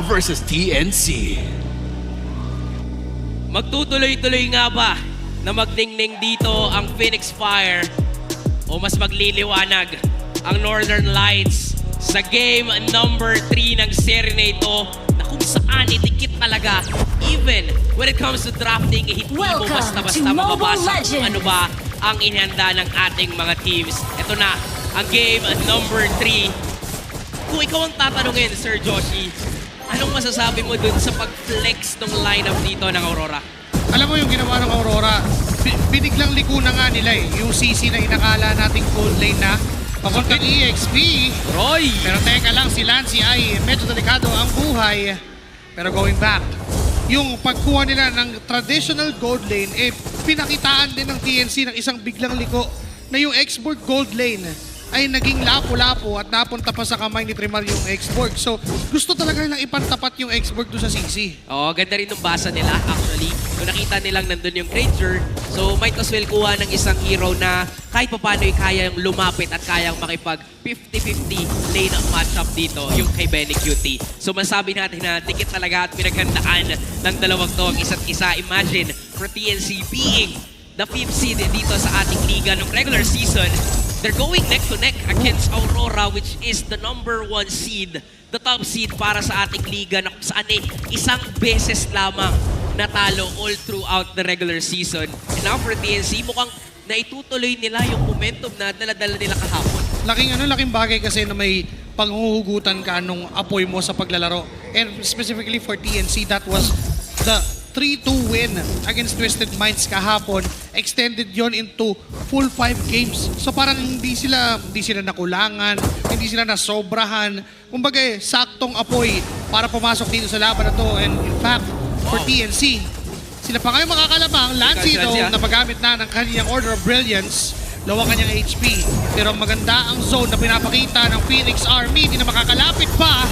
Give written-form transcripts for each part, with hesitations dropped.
versus TNC. Magtutuloy-tuloy nga ba na magningning dito ang Phoenix Fire o mas magliliwanag ang Northern Lights sa game number 3 ng serye na ito na kung saan idikit talaga even when it comes to drafting, hindi mo basta-basta mababasa kung ano ba ang inihanda ng ating mga teams. Ito na ang game number 3. Kung ikaw ang tatanungin, Sir Joshi, anong masasabi mo dun sa pag-flex ng lineup dito ng Aurora? Alam mo yung ginawa ng Aurora, biniglang liko na nga nila eh. Yung CC na inakala nating gold lane na papuntang EXP. Roy! Pero teka lang, si Lancy ay medyo delikado ang buhay. Pero going back, yung pagkuha nila ng traditional gold lane, eh pinakitaan din ng TNC ng isang biglang liko na yung Xborg gold lane ay naging lapo-lapo at napunta pa sa kamay ni Trimar yung Xborg. So, gusto talaga nilang ipantapat yung Xborg doon sa CC. Oo, ganda rin ng basa nila actually. Kung nakita nilang nandun yung Ranger, so might as well kuha ng isang hero na kahit paano ay kayang lumapit at kayang makipag 50-50 lane ang matchup dito, yung kay Benny QT. So masabi natin na dikit talaga at pinaghandaan ng dalawang to ang isa't isa. Imagine for TNC being the 5th seed dito sa ating liga ng regular season. They're going neck to neck against Aurora, which is the number 1 seed, the top seed para sa ating liga na kung saan isang beses lamang natalo all throughout the regular season. And now for TNC, mukhang naitutuloy nila yung momentum na dala-dala nila kahapon. Laking bagay kasi na may panghuhugutan ka nung apoy mo sa paglalaro. And specifically for TNC, that was the 3-2 win against Twisted Minds kahapon. Extended yon into full 5 games. So parang hindi sila nakulangan, hindi sila nasobrahan. Kumbaga saktong apoy para pumasok dito sa laban na to. And in fact, for TNC, sila pa ngayon makakalamang. Lancy na paggamit na ng kanyang Order of Brilliance, low ang kanyang HP. Pero maganda ang zone na pinapakita ng Phoenix Army. Hindi na makakalapit pa.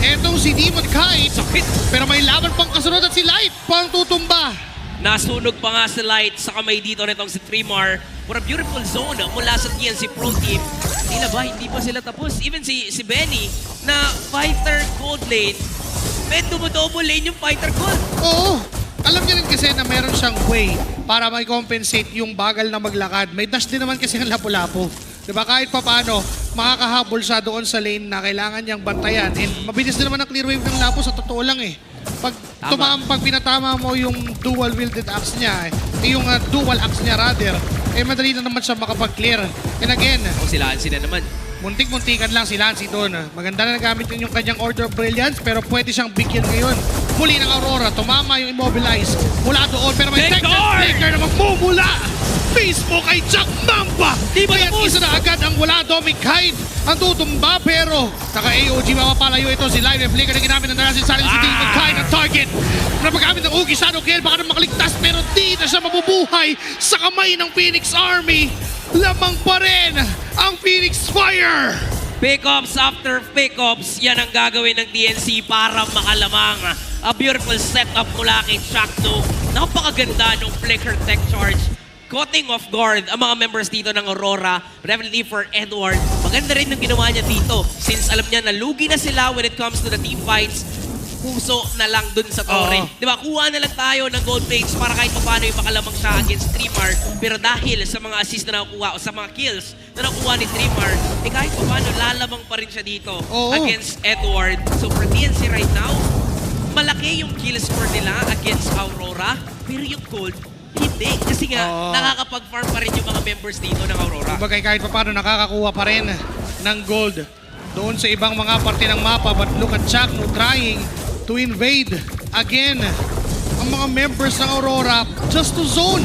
Etong si Demon Kite, sakit. Pero may laban pang kasunod at si Light pang tutumba. Nasunog pa nga si Light sa kamay dito nitong si Trimar for a beautiful zone mula sa TNC Pro Team. Hindi pa sila tapos. Even si Benny na fighter gold lane, may double lane yung fighter gold. Oo. Alam niya rin kasi na meron siyang way para mag-compensate yung bagal na maglakad. May dash din naman kasi ang lapo-lapo. Diba kahit pa paano, makakahabol siya doon sa lane na kailangan niyang bantayan. And mabilis din naman ang clear wave ng lapo, sa totoo lang eh. Pag pinatama mo yung dual-wielded axe niya, yung dual axe niya rather, eh madali na naman siya makapag-clear. And again, sila naman. Muntik-muntikan lang si Lancy doon. Maganda na nagamit yung kanyang Order of Brilliance, pero pwede siyang bigyan ngayon. Muli ng Aurora, tumama yung Immobilize mula doon, pero may Texas Breaker na magmumula mismo kay Jack Mamba. Kaya isa na agad ang wala Dominic Hyde ang tutumba, pero naka-AOG mapapalayo ito si Live Flicker na ginamit ng narasin sa si Demon Hyde ang target. Napagamit ng Ugi Shadow Kill, baka na makaligtas, pero di na siya mabubuhay sa kamay ng Phoenix Army. Lamang pa rin ang Phoenix Fire. Pickups after pickups, yan ang gagawin ng TNC para makalamang. A beautiful setup mula kay Shakto. Napakaganda ng Flicker Tech Charge. Cutting off guard ang mga members dito ng Aurora. Definitely for Edward. Maganda rin ang ginawa niya dito. Since alam niya na lugi na sila when it comes to the team fights, puso na lang dun sa Torre. Diba? Kuha na lang tayo ng gold plates para kahit paano yung makalamang siya against Trimar. Pero dahil sa mga assist na nakukuha o sa mga kills na nakukuha ni Trimar, eh kahit paano lalamang pa rin siya dito against Edward. So for TNC right now, malaki yung kill score nila against Aurora. Pero yung gold, hindi. Kasi nga, nakakapag-farm pa rin yung mga members dito ng Aurora. Kumbaga kahit paano nakakakuha pa rin ng gold doon sa ibang mga parte ng mapa. But look at Chakno trying to invade again ang mga members ng Aurora just to zone.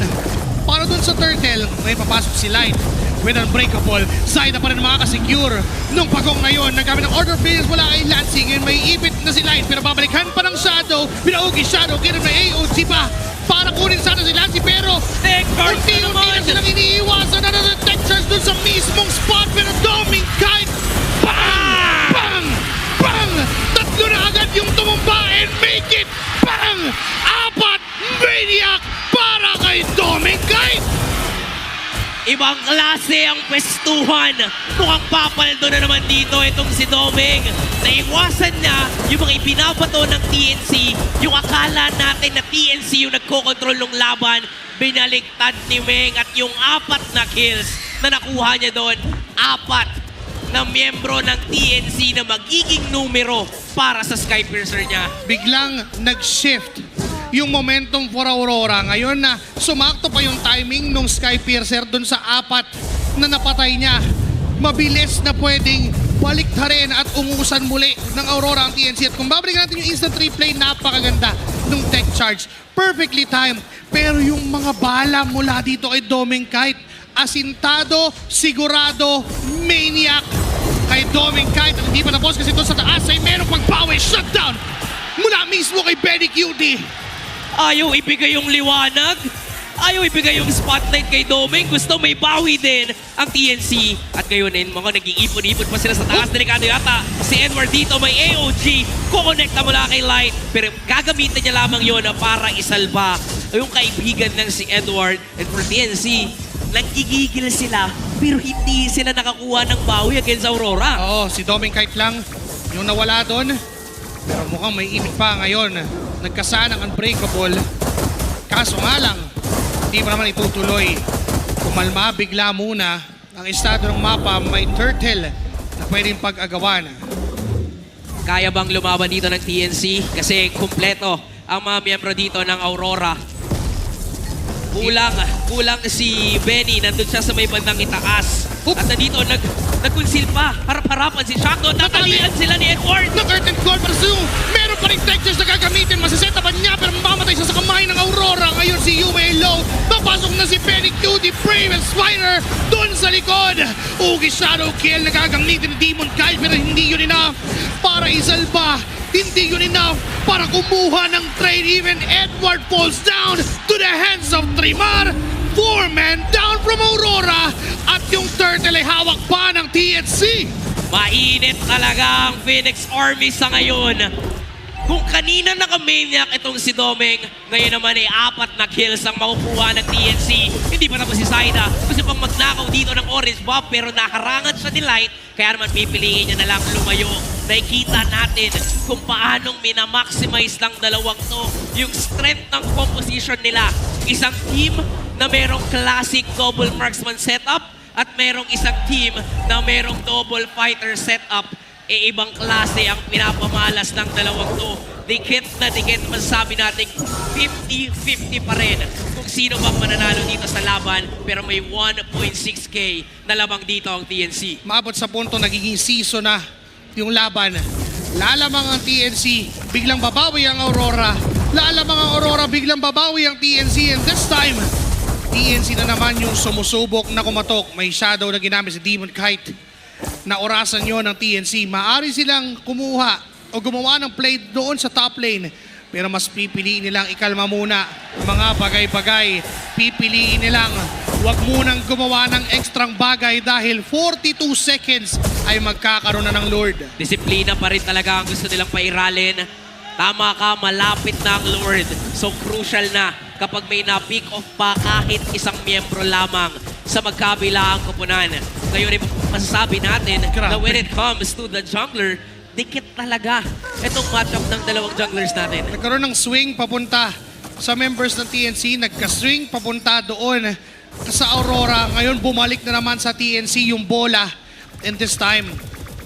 Para doon sa Turtle, may papasok si Light with Unbreakable. Side na pa rin makakasecure nung pagong ngayon. Nagkamit ng Order of Brilliance mula kay Lansing and may ipit na si Light, pero babalikan pa ng Shadow. Binaugi Shadow, kaya may AOG pa para kunin sana si Lancy, pero unti-unti na silang iniiwasan na ng Texas doon sa mismong spot. Pero Doming Kite, bang! Bang! Bang! Tatlo na agad yung tumumba and make it! Bang! 4 Maniac para kay Doming Kite! Ibang klase ang pwestuhan. Mukhang papaldo na naman dito itong si Doming. Naiwasan niya yung mga ibinabato ng TNC. Yung akala natin na TNC yung nagkokontrol ng laban. Binaliktad ni Meng at yung 4 na kills na nakuha niya doon. 4 na miyembro ng TNC na magiging numero para sa Skypiercer niya. Biglang nag-shift yung momentum for Aurora. Ngayon na sumakto pa yung timing nung Skypiercer dun sa 4 na napatay niya. Mabilis na pwedeng baliktarin at umusan muli ng Aurora ang TNC. At kung babalikan natin yung instant replay, napakaganda nung tech charge. Perfectly timed. Pero yung mga bala mula dito kay Doming Kite, asintado, sigurado, maniac kay Doming Kite. At hindi pa tapos kasi doon sa taas ay merong pagbawi. Shutdown mula mismo kay Benny Cutie. Ayaw ibigay yung liwanag. Ayaw ibigay yung spotlight kay Doming. Gusto may bawi din ang TNC. At ngayon, mga nag-iipon-ipon pa sila sa taas. Delikado yata si Edward dito. May AOG. Kukonekta mula kay Light. Pero gagamitin niya lamang yun para isalba yung kaibigan ng si Edward. And for TNC, nagigigil sila. Pero hindi sila nakakuha ng bawi against Aurora. Oo, si Doming Kite lang yung nawala doon. Pero mukhang may ibig pa ngayon. Nagkasanang unbreakable. Kaso nga lang, hindi pa naman itutuloy. Kumalma bigla muna ang estado ng mapa. May turtle na pwedeng pag-agawan. Kaya bang lumaban dito ng TNC? Kasi kumpleto ang mga miyembro dito ng Aurora. Kulang si Benny. Nandun siya sa may bandang itaas. At nandito, nagkunsil pa. Harap-harapan si Shackdo. Natalian sila ni Edward. Nag-curtain call pero soon, meron pa rin textures na gagamitin. Masasetapan niya pero mamamatay siya sa kamay ng Aurora. Ngayon si Yue low. Papasok na si Benny Cutie. Brave and Spider doon sa likod. Ugi shadow kill na gagamitin ni Demon Kite pero hindi yun enough para isalba. Hindi yun enough para kumuha ng trade. Even Edward falls down to the hands of Trimar. 4 men down from Aurora. At yung turtle ay hawak pa ng TNC. Mainit talaga ang Phoenix Army sa ngayon. Kung kanina nakamaniac itong si Doming, ngayon naman ay 4 na kills ang makukuha ng TNC. Hindi pa tapos si Zaida. Gusto pang magnakaw dito ng orange buff pero naharangan siya ni Light. Kaya naman pipiliin niya na lang lumayo. Nakikita natin kung paanong minamaximize ng dalawang to yung strength ng composition nila. Isang team na merong classic double marksman setup at merong isang team na merong double fighter setup. Ibang klase ang pinapamalas ng dalawang to. Dikit na dikit, masasabi natin 50-50 pa rin kung sino bang mananalo dito sa laban. Pero may 1.6k na lamang dito ang TNC. Maabot sa punto nagiging season na yung laban. Lalamang ang TNC, biglang babawi ang Aurora. Lalamang ang Aurora, biglang babawi ang TNC. And this time, TNC na naman yung sumusubok na kumatok. May shadow na ginamit si Demon Kite. Na orasan yon ng TNC. Maari silang kumuha o gumawa ng play doon sa top lane. Pero mas pipiliin nilang ikalma muna ang mga bagay-bagay. Pipiliin nilang wag munang gumawa ng ekstrang bagay dahil 42 seconds ay magkakaroon na ng Lord. Disiplina pa rin talaga ang gusto nilang pairalin. Tama ka, malapit na ang Lord. So crucial na kapag may na-pick off pa kahit isang miyembro lamang sa magkabila ang koponan. Ngayon ay masasabi natin na when it comes to the jungler, dikit talaga itong matchup ng dalawang junglers natin. Nagkaroon ng swing papunta sa members ng TNC. Nagka-swing papunta doon sa Aurora. Ngayon bumalik na naman sa TNC yung bola. And this time,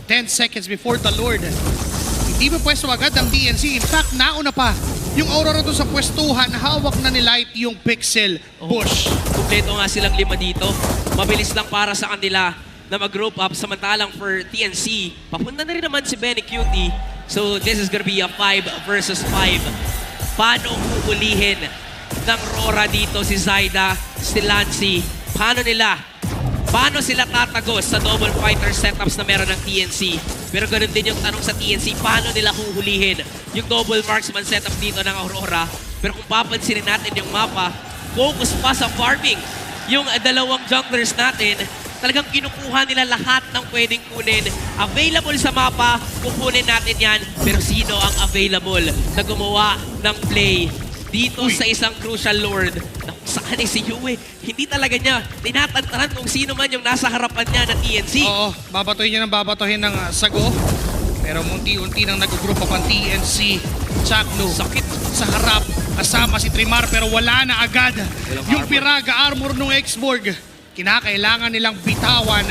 10 seconds before the Lord. Hindi ba pwesto agad ang TNC? In fact, nauna pa. Yung Aurora doon sa pwestuhan, hawak na ni Light yung pixel push. Kompleto nga silang 5 dito. Mabilis lang para sa kanila na mag-group up. Samantalang for TNC, papunta na rin naman si Benny Cutie. So this is gonna be a 5 versus 5. Paano huhulihin ng Rora dito si Zaida, si Lancy? Paano sila tatagos sa double fighter setups na meron ng TNC? Pero ganun din yung tanong sa TNC, paano nila huhulihin yung double marksman setup dito ng Aurora? Pero kung papansinin natin yung mapa, focus pa sa farming. Yung dalawang junglers natin, talagang kinukuha nila lahat ng pwedeng kunin. Available sa mapa, kukunin natin yan. Pero sino ang available na gumawa ng play dito sa isang crucial lord na kung baka ni si Yue, hindi talaga niya tinatantanan kung sino man yung nasa harapan niya na TNC. Oo, babatuhin niya ng babatuhin ng sago. Pero munti-unti nang nag-group up ang TNC. Chakno Sakit. sa harap, kasama si Trimar pero wala na agad Walang yung armor. Piraga armor ng Xborg. Kinakailangan nilang bitawan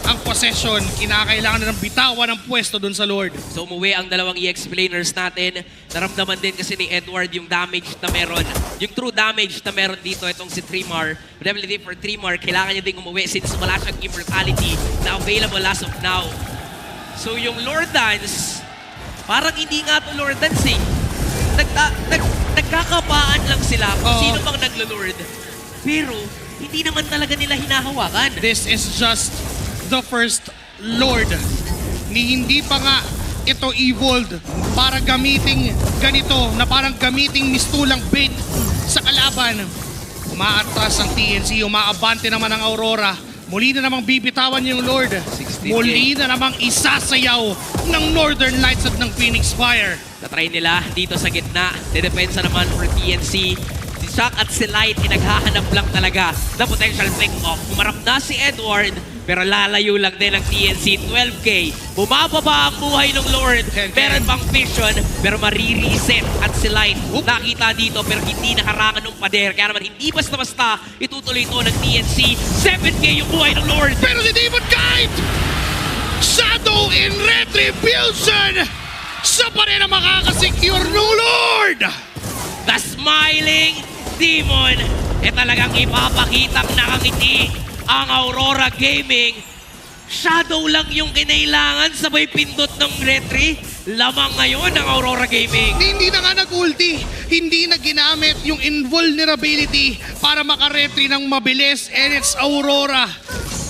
ang possession, kinakailangan nilang bitawan ang pwesto dun sa Lord. So umuwi ang dalawang explainers natin. Naramdaman din kasi ni Edward yung damage na meron. Yung true damage na meron dito, itong si Trimar. Definitely for Trimar, kailangan niya ding umuwi since wala siyang immortality na available as of now. So yung Lord Dance, parang hindi nga to Lord Dance eh. Nagkakapaan lang sila kung Oo. sino bang naglo-Lord. Pero hindi naman talaga nila hinahawakan. This is just the first Lord. Ni hindi pa nga ito evolved para gamiting ganito na parang gamiting mistulang bait sa kalaban. Umaatras ang TNC, umaabante naman ang Aurora. Muli na namang bibitawan yung Lord. 16K. Muli na namang isasayaw ng Northern Lights at ng Phoenix Fire. Tatry nila dito sa gitna. Didepensa naman for TNC. Si Shock at si Light, naghahanap lang talaga na potential pick-off. Humarap na si Edward, pero lalayo lang din ang TNC. 12K. Bumababa ang buhay ng Lord. 10K. Meron pang vision, pero marireset at si Light. Nakita dito, pero hindi nakarangan ng pader. Kaya naman hindi basta-basta itutuloy ito ng TNC. 7K yung buhay ng Lord. Pero si Demon Kite! Shadow in Retribution! Siya pa rin ang makakasecure ng Lord! The Smiling Demon. Talagang ipapakitang nakangiti ang Aurora Gaming. Shadow lang yung kinailangan, sabay pindot ng retry. Lamang ngayon ng Aurora Gaming. Hindi na nga nag-ulti. Hindi na ginamit yung invulnerability para makaretry ng mabilis. And it's Aurora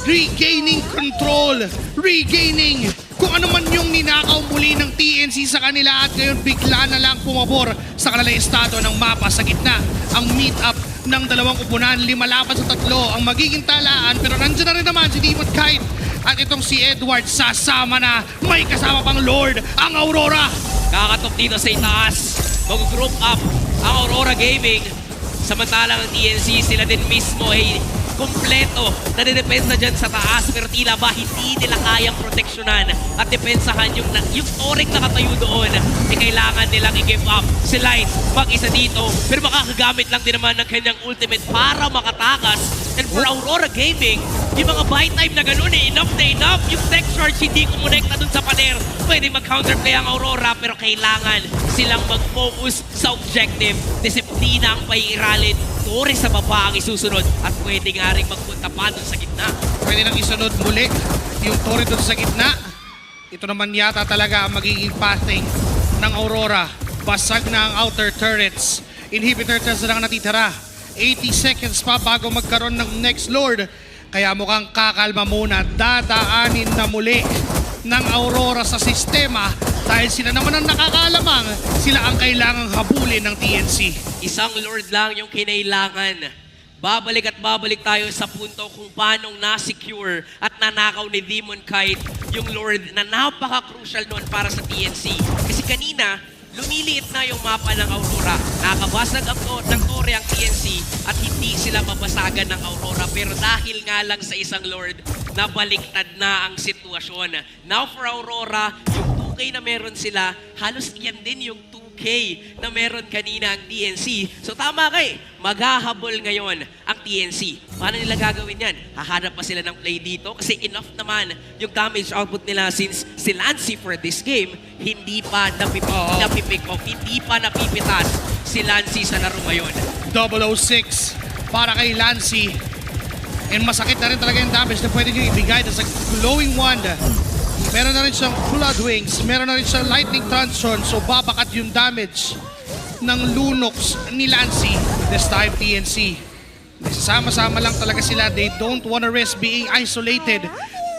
regaining control. Regaining kung ano man yung ninakaw muli ng TNC sa kanila at ngayon bigla na lang pumabor sa kanilang estado ng mapa sa gitna. Ang meet-up ng dalawang upunan, 5 laban sa 3 ang magiging talaan pero nandiyan na rin naman si Demon Kite at itong si Edward sasama na may kasama pang Lord ang Aurora. Kakatok dito sa itaas. Mag-group up ang Aurora Gaming. Samantalang ang TNC, sila din mismo ay kompleto. Nadidepensa dyan sa taas pero tila ba hindi nila kayang proteksyonan at depensahan yung Torek na katayo doon. Kailangan nilang i-give up. Si Light, mag-isa dito pero makakagamit lang din naman ng kanyang ultimate para makatakas. And for Aurora Gaming, yung mga buy time na ganun enough na enough. Yung tech charge hindi kumonekta dun sa pader. Pwede mag-counterplay ang Aurora pero kailangan silang mag-focus sa objective. Disiplina ang paiiralin. Torres sa baba ang isusunod at pwede nga rin magpunta pa dun sa gitna. Pwede nang isunod muli yung Torre doon sa gitna. Ito naman yata talaga ang magiging pathing ng Aurora. Basag na ang outer turrets. Inhibitor turrets na lang natitira. 80 seconds pa bago magkaroon ng next Lord. Kaya mukhang kakalma muna. Dadaanin na muli ng Aurora sa sistema dahil sila naman ang nakakalamang. Sila ang kailangang habulin ng TNC. Isang Lord lang yung kinailangan. Babalik at babalik tayo sa punto kung paano na-secure at nanakaw ni Demon Kite yung Lord na napaka-crucial noon para sa TNC. Kasi kanina, lumiliit na yung mapa ng Aurora. Nakabasag ng Torre ang TNC at hindi sila mabasagan ng Aurora. Pero dahil nga lang sa isang Lord, nabaliktad na ang sitwasyon. Now for Aurora, yung 2K na meron sila, halos yan din yung 2K na meron kanina ang TNC. So tama kay, maghahabol ngayon ang TNC. Paano nila gagawin yan? Hahanap pa sila ng play dito kasi enough naman yung damage output nila since si Lancy for this game, hindi pa napipick off, hindi pa napipitas si Lancy sa laro ngayon. 006 para kay Lancy. And masakit na rin talaga yung damage na pwede nyo ibigay sa glowing wand. Meron na rin siyang Blood Wings, meron na rin siyang Lightning Transition, so babakat yung damage ng Lunox ni Lancy. This time TNC. Sama-sama lang talaga sila. They don't wanna risk being isolated.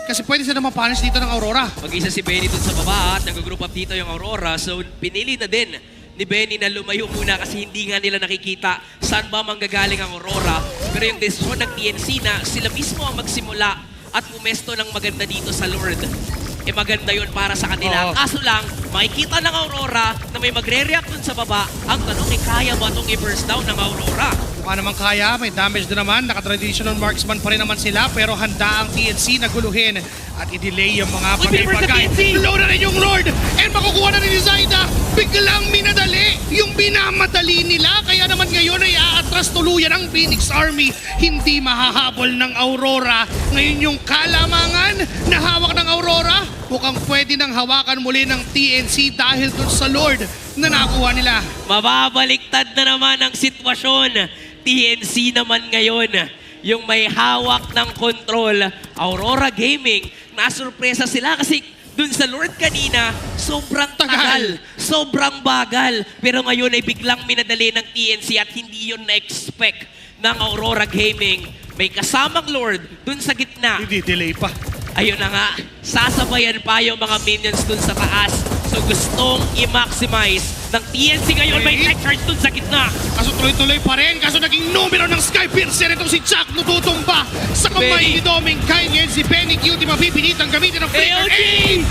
Kasi pwede sila mapunish dito ng Aurora. Mag-isa si Benny dun sa baba at nag-group up dito yung Aurora. So pinili na din ni Benny na lumayo muna kasi hindi nga nila nakikita saan ba manggagaling ang Aurora. Pero yung desisyon ng TNC na sila mismo ang magsimula at pumesto ng maganda dito sa Lord. Maganda yun para sa kanila. Oo. Kaso lang, makikita ng Aurora na may magre-react dun sa baba. Ang tanong kaya ba itong i-burst down ng Aurora? Mukha naman kaya, may damage na naman. Naka-traditional marksman pa rin naman sila. Pero handa ang TNC na guluhin at i-delay yung mga Uy, favors sa bagay-bagay. TNC! Low na rin yung Lord! And makukuha na rin ni Zaida. Biglang minadali yung binamadali nila. Kaya naman ngayon ay aatras tuluyan ang Phoenix Army. Hindi mahahabol ng Aurora. Ngayon yung kalamangan na hawak ng Aurora, mukhang pwede nang hawakan muli ng TNC dahil dun sa Lord na nakuha nila. Mababaliktad na naman ang sitwasyon. TNC naman ngayon, yung may hawak ng control. Aurora Gaming, nasurpresa sila kasi dun sa Lord kanina, sobrang tagal, sobrang bagal. Pero ngayon ay biglang minadali ng TNC at hindi yun na-expect ng Aurora Gaming. May kasamang Lord dun sa gitna. Hindi delay pa. Ayun na nga, sasabayan pa yung mga minions dun sa taas. So gustong i-maximize ng TNC ngayon. May tech charge dun sa gitna. Kaso tuloy-tuloy pa rin. Kaso naging numero ng Skypiercer. Itong si Chuck natutumba sa kamay ni Doming Kai. Ngayon si Benny Q. Di mapipilitang gamitin ng flicker.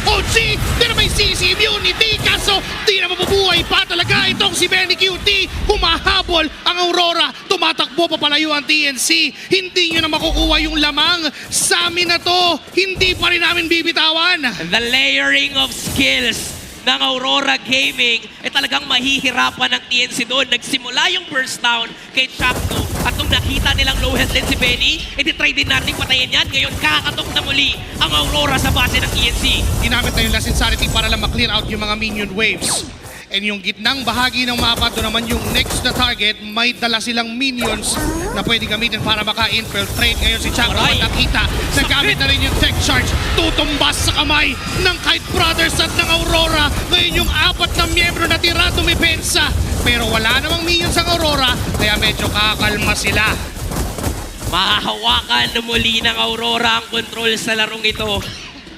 OG! Pero may CC immunity. Kaso di na mabubuhay pa talaga itong si Benny QT. Humahabol ang Aurora. Tumatakbo papalayo ang TNC. Hindi nyo na makukuha yung lamang. Sa amin na to, hindi pa rin namin bibitawan. The layering of skills ng Aurora Gaming ay talagang mahihirapan ng TNC doon. Nagsimula yung burst down kay Chakno at nung nakita nilang low health din si Benny, edi try din natin patayin yan. Ngayon kakatok na muli ang Aurora sa base ng TNC. Ginamit na yung Last Insanity para lang maklear out yung mga minion waves. And yung gitnang bahagi ng mapa, doon naman yung next na target, may dala silang minions na pwede gamitin para maka-infiltrate. Ngayon si Chakno nakita, nagamit na rin yung tech charge, tutumbas sa kamay ng Kite Brothers at ng Aurora. Ngayon yung 4 na miyembro na tira dumipensa. Pero wala namang minions ang Aurora, kaya medyo kakalma sila. Mahahawakan na muli ng Aurora ang control sa larong ito.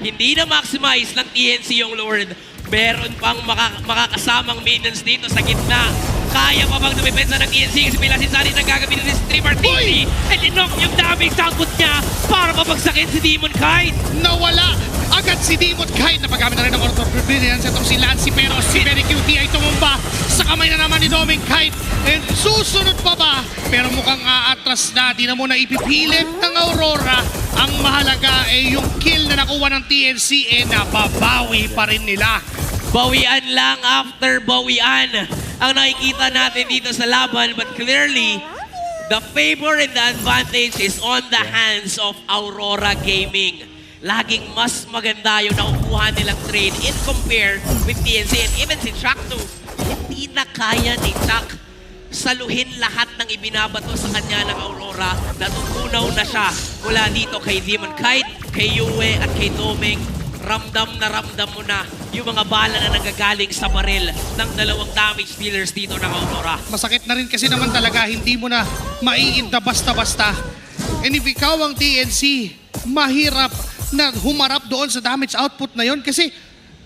Hindi na maximize ng TNC yung Lord. Meron pang makakasamang minions dito sa gitna. Kaya pa bang dumipensa ng TNC kasi may lasinsanin na gagamitin ni Streamer TV. And inock yung damage output niya para mapagsakin si Demon Kite. Nawala agad si Demon Kite. Napagamit na rin ng Order Brilliance itong si Lancy, pero si Benny QT ay tumumba sa kamay na naman ni Doming Kite. And susunod pa ba? Pero mukhang aatras na. Di na muna ipipilit ng Aurora. Ang mahalaga ay yung kill na nakuha ng TNC nababawi pa rin nila. Bawian lang after bawian ang nakikita natin dito sa laban, but clearly the favor and the advantage is on the hands of Aurora Gaming. Laging mas maganda yung nakukuha nilang trade in compare with TNC. And even si Chakno, hindi na kaya ni Chak saluhin lahat ng ibinabato sa kanya ng Aurora. Natutunaw na siya mula dito kay Demon Kite, kay Yue at kay Doming. Ramdam mo na yung mga bala na nanggagaling sa baril ng dalawang damage dealers dito ng Aurora. Masakit na rin kasi naman talaga, hindi mo na maiinta basta-basta. And if ikaw ang TNC, mahirap na humarap doon sa damage output na yon kasi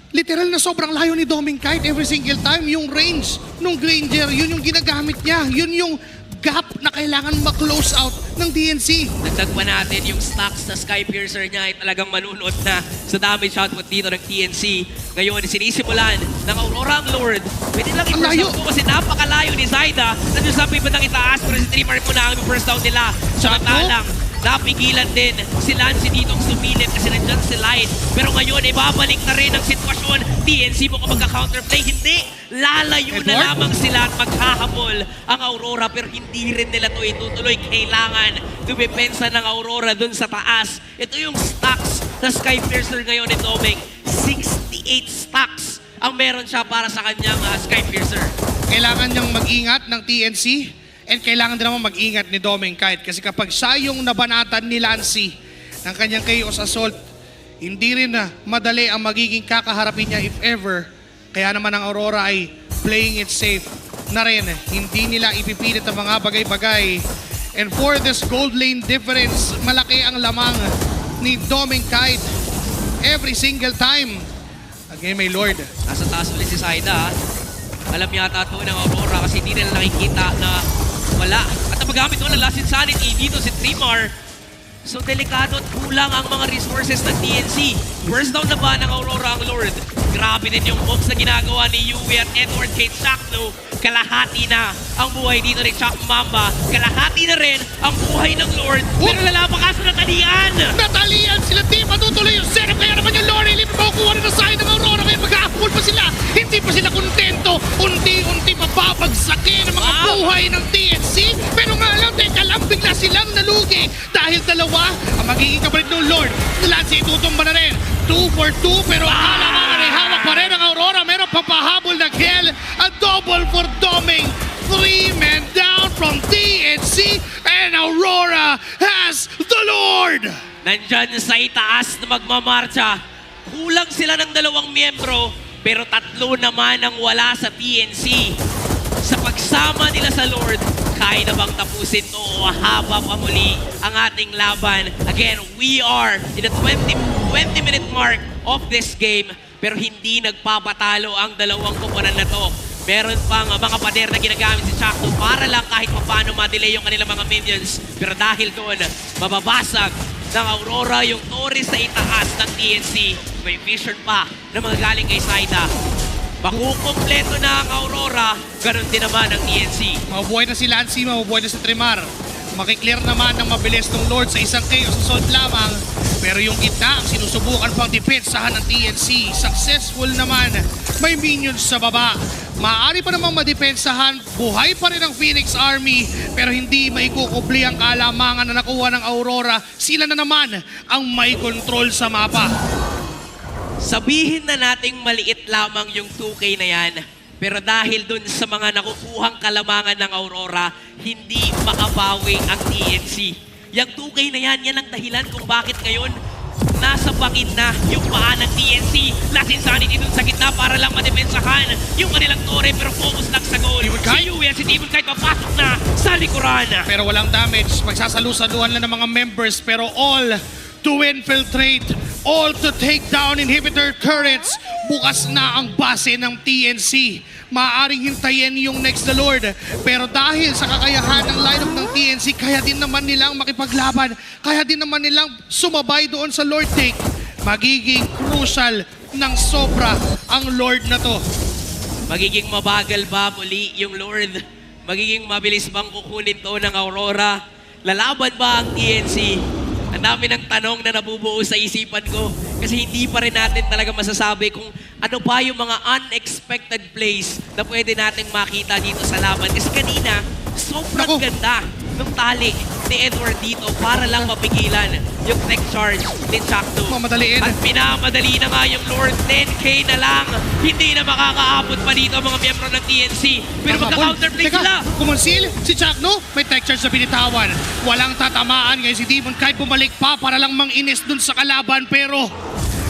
literal na sobrang layo ni Doming Kite every single time. Yung range nung Granger, yun yung ginagamit niya. Yun yung gap na kailangan ma-close out ng DNC. Dagdag pa natin yung stocks na Skypiercer niya ay talagang manunod na sa damage output dito ng TNC. Ngayon, sinisimulan ng Aurora ang Lord. Pwede lang i-first down ko kasi napakalayo ni Zaida. Nandiyo sa pipatang itaas pero si Streamer po na ang first down nila. Samantalang, napigilan din si Lancy ditong sumilip kasi nandyan si Light. Pero ngayon, ibabalik na rin ang sitwasyon. TNC mo kung magka-counterplay. Hindi. Lalayo na lamang sila at maghahabol ang Aurora pero hindi rin nila ito itutuloy. Kailangan dumipensa ng Aurora dun sa taas. Ito yung stocks na Skypiercer ngayon ni Doming. 68 stocks ang meron siya para sa kanyang Skypiercer. Kailangan niyang mag-ingat ng TNC. And kailangan din naman mag-ingat ni Doming Kite kasi kapag siya yung nabanatan ni Lancy ng kanyang Chaos Assault, hindi rin na madali ang magiging kakaharapin niya if ever. Kaya naman ang Aurora ay playing it safe na rin. Hindi nila ipipilit ang mga bagay-bagay. And for this gold lane difference, malaki ang lamang ni Doming Kite every single time. Again, may Lord. Nasa taas ulit si Zaida. Alam yata ito ng Aurora kasi hindi nila nakikita na wala. At magamit doon ang Last Insanity dito si Trimar. So delikado at kulang ang mga resources ng TNC. First down na ba ng Aurora ang Lord? Grabe din yung moves na ginagawa ni Yui at Edward kay Chakno. Kalahati na ang buhay dito ni Chak Mamba. Kalahati na rin ang buhay ng Lord. Pero lalabakas na natalian. Natalian sila, team. Matutuloy yung setup. Kaya naman yung Lord Elite makukuha rin na side ng Aurora. Kaya mag-a-full pa sila. Hindi pa sila kontento. Unti-unti mapapagsakin ang mga buhay ng TNC. Pero nga lang, teka lang, bigla silang nalugi. Dahil dalawa ang magiging kapalit ng Lord. Lance itutumba na rin. 2 for 2. Pero akala nga na hawak pa rin ang Aurora. Meron pang pahabol na kill. A double for Doming. 3 men down from TNC. And Aurora has the Lord. Nandyan sa itaas na magmamarcha. Kulang sila ng 2 miyembro, pero 3 naman ang wala sa PNC. Sa pagsama nila sa Lord, kaya na bang tapusin to o haba pa muli ang ating laban? Again, we are in the 20-minute mark of this game, pero hindi nagpapatalo ang 2 koponan na to. Meron pang mga pader na ginagamit si Chakno para lang kahit paano ma-delay yung kanilang mga minions. Pero dahil doon, mababasag ng Aurora yung torre sa itaas ng TNC. May vision pa na mga galing kay Saida. Makukumpleto na ang Aurora, ganun din naman ang TNC. Mabubuhay na si Lancy, mabubuhay na si Trimar. Makiklear naman ng mabilis ng Lord sa isang chaos assault lamang. Pero yung gitna ang sinusubukan pang depensahan ng TNC. Successful naman. May minions sa baba. Maaari pa namang madepensahan. Buhay pa rin ang Phoenix Army. Pero hindi maikukubli ang kalamangan na nakuha ng Aurora. Sila na naman ang may control sa mapa. Sabihin na nating maliit lamang yung 2K na yan. Pero dahil dun sa mga nakukuhang kalamangan ng Aurora, hindi makabawi ang TNC. Yung 2K na yan, yan ang dahilan kung bakit ngayon nasa bangin na yung paa ng TNC. Last Insanity dun sa gitna para lang madepensahan yung kanilang torre, pero focus lang sa goal. Si Yui at si Demon Knight papasok na sa likuran. Pero walang damage. Magsasalusaluhan lang ng mga members. Pero all to infiltrate, all to take down inhibitor turrets. Bukas na ang base ng TNC. Maaaring hintayin yung next the Lord. Pero dahil sa kakayahan ng lineup ng TNC, kaya din naman nilang makipaglaban. Kaya din naman nilang sumabay doon sa Lord take. Magiging crucial ng sobra ang Lord na to. Magiging mabagal ba muli yung Lord? Magiging mabilis bang kukunin to ng Aurora? Lalaban ba ang TNC? Ang dami ng tanong na nabubuo sa isipan ko kasi hindi pa rin natin talaga masasabi kung ano pa yung mga unexpected plays na pwede nating makita dito sa laban. Kasi kanina, sobrang ganda ng tali ni Edward dito para lang mapigilan yung tech charge ni Chakno. Mamadaliin. At pinamadali na nga yung Lord. 10K na lang. Hindi na makakaabot pa dito ang mga miyembro ng TNC. Pero magka-counterplay sila. Kumonsil, si Chakno, may tech charge na binitawan. Walang tatamaan ngayon si Demon kahit bumalik pa para lang manginis dun sa kalaban. Pero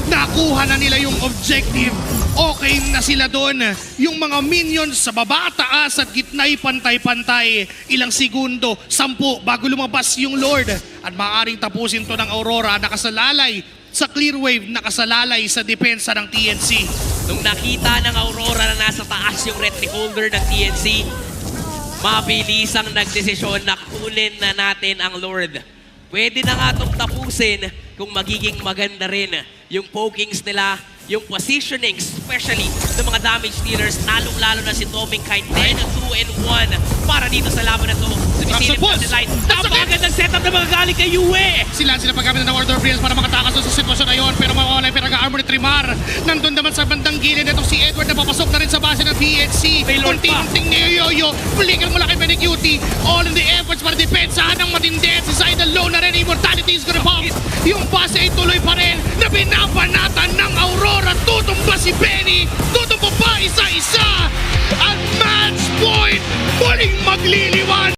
nakuha na nila yung objective. Okay na sila doon. Yung mga minions sa baba, taas at gitna'y pantay-pantay. Ilang segundo, 10 bago lumabas yung Lord. At maaaring tapusin to ng Aurora, nakasalalay sa clear wave, nakasalalay sa depensa ng TNC. Nung nakita ng Aurora na nasa taas yung retric holder ng TNC, mabilis ang nagdesisyon na kunin na natin ang Lord. Pwede na nga itong tapusin kung magiging maganda rin yung pokings nila, yung positioning, especially ng mga damage dealers, lalong-lalo na si Doming Kite. 10-2-1 para dito sa laban na to. Sumisilip na si Light. Napakagandang setup na mga galing kay Yui. Sila paggamit ng Order of Brilliance para makatakas doon sa sitwasyon na yun. Pero mawawala yung pinag-armor ni Trimar. Nandun naman sa bandang gilid itong si Edward na papasok na rin sa base ng PNC. Kunti-kunting niyoyoyo. Flicker mula kay Benecuti. All in the efforts para depensahan ng matindi. Si Side alone na rin. Immortality is gonna pop. Yung base ay tuloy pa rin na binabanatan ng Aurora. Tutumba si Benny. Tutumba pa isa-isa. At match point muling magliliwan.